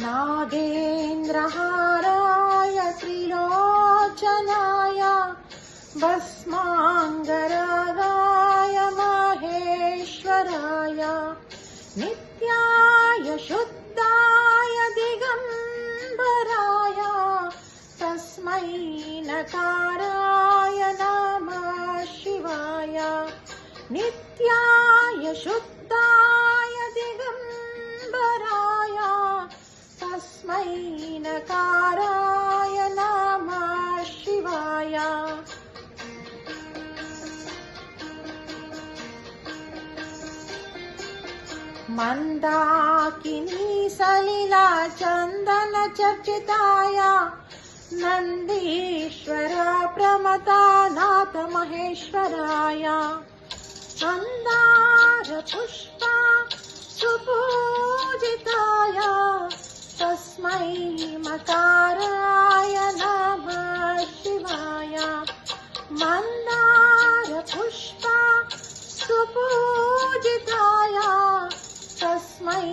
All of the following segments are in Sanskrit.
नागेन्द्रहाराय त्रिलोचनाय भस्माङ्गरागाय महेश्वराय नित्याय शुद्धाय दिगम्बराय तस्मै नकाराय नमः शिवाय नित्याय शुद्धाय दिगम्बराय तस्मै नकाराय नमः शिवाय मंदाकिनी सलिला चंदन चर्चिताय नंदीश्वर प्रमता नाथ महेश्वराय मंदार पुष्पा सुपूजिताय तस्मै मकाराय नमः शिवाय मंदार पुष्पा सुपूजिताय तस्मै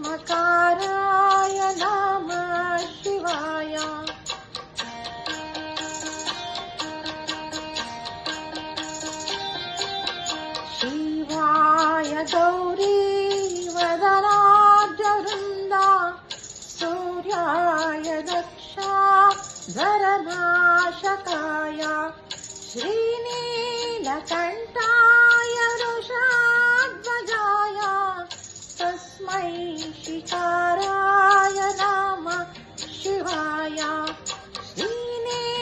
मकाराय नमः शिवाय शिवाय गौरी वदनार्जवृन्दा सूर्याय दक्षाधरनाशकाय श्रीनीलकण्ठाय वृषध्वजाय तस्मै शिकाराय नमः शिवाय श्रीनीलकण्ठाय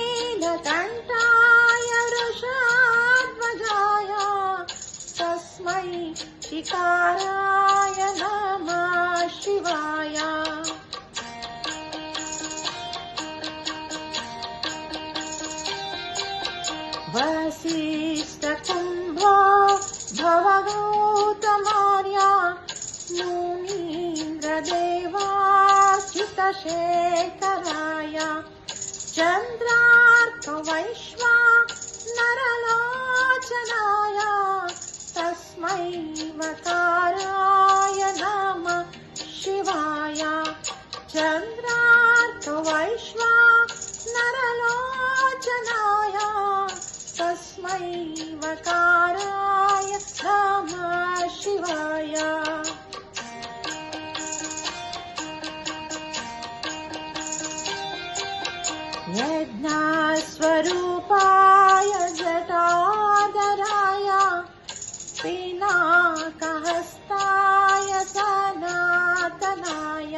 वृषध्वजाय तस्मै शिकाराय नमः शिवाय वसिष्ठकुम्भो भवगौतमार्य मुनीन्द्रदेवाच्युतशेखराय चन्द्रार्कवैश्वानरलोचनाय तस्मै मकाराय नमः शिवाय चन्द्रार्कवैश्वानरलोचनाय तस्मै मकाराय नमः शिवाय यज्ञस्वरूपाय जटाधराय पिनाकहस्ताय सनातनाय